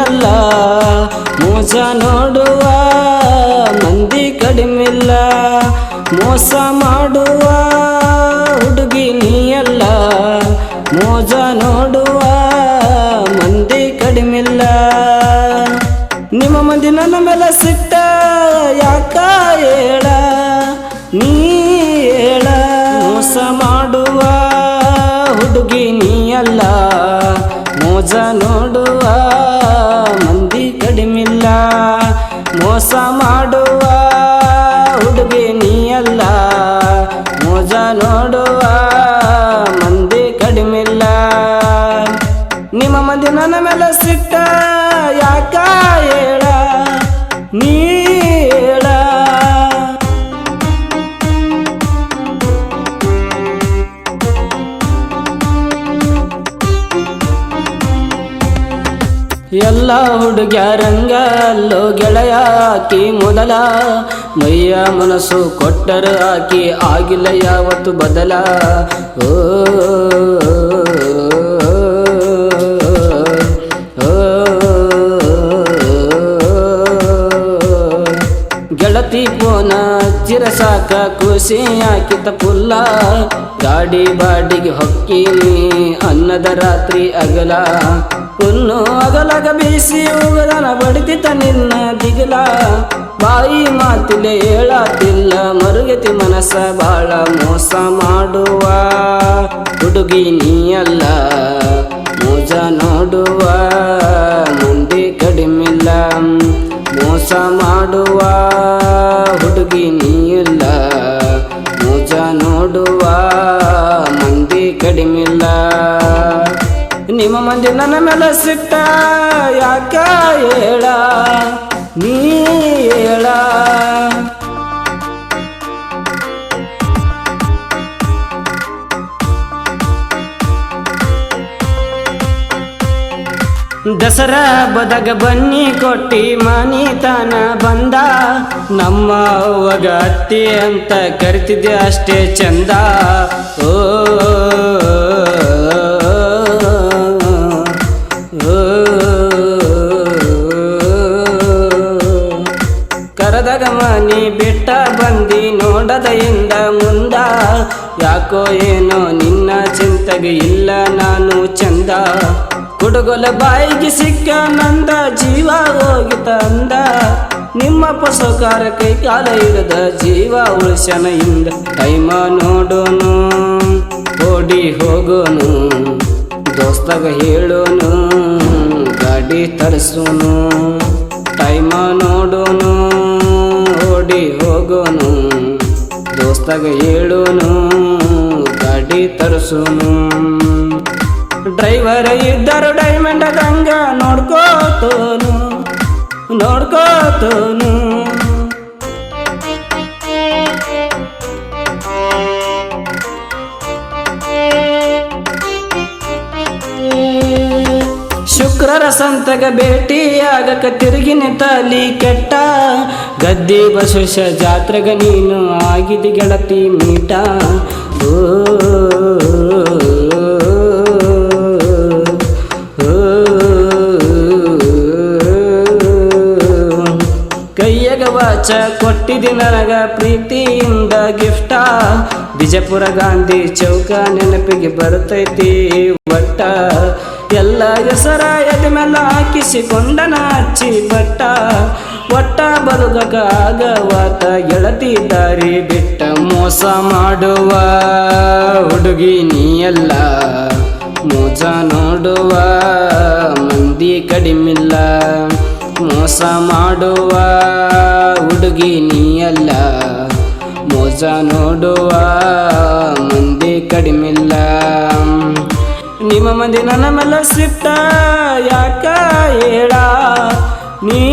ನೀಯಲ್ಲ, ಮೋಸ ನೋಡುವ ಮಂದಿ ಕಡಿಮಿಲ್ಲ. ಮೋಸ ಮಾಡುವ ಹುಡುಗಿ ನೀಯಲ್ಲ, ಮೋಸ ನೋಡುವ ಮಂದಿ ಕಡಿಮಿಲ್ಲ. ನಿಮ್ಮ ಮಂದಿ ನನ್ನ ಮೇಲೆ ಸಿಟ್ಟ ಯಾಕ ಹೇಳ, ನೀ ಹೇಳ. ಮೋಸ ಮಾಡುವ ಹುಡುಗಿ ನೀಯಲ್ಲ, ಮೋಸ ನೋಡುವ ಮಂದಿ ಕಡಿಮಿಲ್ಲ. ಮೋಸ ಮಾಡುವ ಹುಡುಗಿ ನೀಯಲ್ಲ, ಮೋಸ ನೋಡುವ ಮಂದಿ ಕಡಿಮಿಲ್ಲ. ನಿಮ್ಮ ಮಂದಿ ನನ್ನ ಮೇಲೆ ಸಿಟ್ಟ ಯಾಕ ಹೇಳ, ನೀ ಹೇಳ. ಎಲ್ಲ ಹುಡುಗ್ಯಾರಂಗಲ್ಲೋ ಗೆಳೆಯ ಆಕಿ ಮೊದಲ, ಮೈಯ ಮನಸ್ಸು ಕೊಟ್ಟರು ಆಕಿ ಆಗಿಲ್ಲ ಯಾವತ್ತು ಬದಲ. ಓ ಗೆಳತಿ ಪೋನ ಚಿರಸಾಕ ಖುಷಿ ಆಕಿತ ಪುಲ್ಲ. ಗಾಡಿ ಬಾಡಿಗೆ ಹೊಕ್ಕಿನಿ ಅನ್ನದ ರಾತ್ರಿ ಅಗಲ. ಹುನ್ನು ಅಗಲಗ ಬೀಸಿ ಹೋಗದನ ಬಡಿತಿತ ನಿನ್ನ ದಿಗಲ. ಬಾಯಿ ಮಾತಿಲೆ ಹೇಳತಿಲ್ಲ ಮರುಗತಿ ಮನಸ್ಸ ಬಾಳ. ಮೋಸ ಮಾಡುವ ಹುಡುಗಿ ನೀಯಲ್ಲ, ಮೋಸ ನೋಡುವ ಮಂದಿ ಕಡಿಮಿಲ್ಲ. ಮೋಸ ಮಾಡುವ ಹುಡುಗಿ ನೀಯಲ್ಲ, ಮೋಸ ನೋಡುವ ಮಂದಿ ಕಡಿಮಿಲ್ಲ. ನಿಮ್ಮ ಮಂದಿ ನನ್ನ ಮೇಲೆ ಸಿಟ್ಟ ಯಾಕ ಹೇಳ, ನೀ ಹೇಳ. ದಸರಾ ಹಬ್ಬದಾಗ ಬನ್ನಿ ಕೊಟ್ಟಿ ಮನಿತನ ಬಂದ. ನಮ್ಮ ಅವ್ವಗ ಅತ್ತಿ ಅಂತ ಕರಿತಿದ್ದೆ ಅಷ್ಟೇ ಚಂದ. ಓ ಕರದಾಗ ಮನಿ ಬಿಟ್ಟ ಬಂದಿ ನೋಡದ ಇಂದ ಮುಂದ. ಯಾಕೋ ಏನೋ ನಿನ್ನ ಚಿಂತೆಗೆ ಇಲ್ಲ ನಾನು ಚಂದ. ಹುಡುಗಲ ಬಾಯಿಗೆ ಸಿಕ್ಕ ನಂದ ಜೀವ ಹೋಗಿತ ಅಂದ. ನಿಮ್ಮ ಪಸಕಾರ ಕೈ ಕಾಲ ಇರದ ಜೀವ ಉಳಿಸನ ಇಂದ. ಟೈಮ ನೋಡೋನು ಓಡಿ ಹೋಗೋನು, ದೋಸ್ತಗ ಹೇಳೋನು ಗಾಡಿ ತರಿಸೋನು. ಟೈಮ ನೋಡೋನು ಓಡಿ ಹೋಗೋನು, ದೋಸ್ತಗ ಹೇಳೋನು ಗಾಡಿ ತರಿಸೋನು. ಡ್ರೈವರ್ ಇದ್ದರು ಡೈಮಂಡ್ ದಂಗ ನೋಡ್ಕೋತೋನು ನೋಡ್ಕೋತೋನು. ಶುಕ್ರರ ಸಂತಗ ಭೇಟಿಯಾಗಕ ತಿರುಗಿನ ತಲಿ ಕೆಟ್ಟ. ಗದ್ದಿ ಬಸವೇಶ ಜಾತ್ರೆಗ ನೀನು ಆಗಿದಿ ಗೆಳತಿ ಮೀಟ. ಓ ಕೈಯಗ ವಾಚ ಕೊಟ್ಟಿದಿ ನನಗ ಪ್ರೀತಿಯಿಂದ ಗಿಫ್ಟ. ಬಿಜಾಪುರ ಗಾಂಧಿ ಚೌಕ ನೆನಪಿಗೆ ಬರ್ತೈತಿ ಒಟ್ಟ. ಎಲ್ಲ ಹೆಸರ ಎದ ಮೇಲೆ ಹಾಕಿಸಿಕೊಂಡನ ಹಚ್ಚಿ ಬಟ್ಟ. ಒಟ್ಟ ಬದುಕಕ ಆಗವಾತ ಗೆಳತಿ ದಾರಿ ಬಿಟ್ಟ. ಮೋಸ ಮಾಡುವ ಹುಡುಗಿ ನೀಯಲ್ಲ, ಮೋಸ ನೋಡುವ ಮಂದಿ ಕಡಿಮಿಲ್ಲ. ಮೋಸ ಮಾಡುವ ಹುಡುಗಿ ನೀಯಲ್ಲ, ಮೋಸ ನೋಡುವ ಮಂದಿ ಕಡಿಮಿಲ್ಲ. ನಿಮ್ಮ ಮಂದಿ ನನ್ನ ಮೇಲೆ ಸಿಟ್ಟ ಯಾಕ ಹೇಳ, ನೀ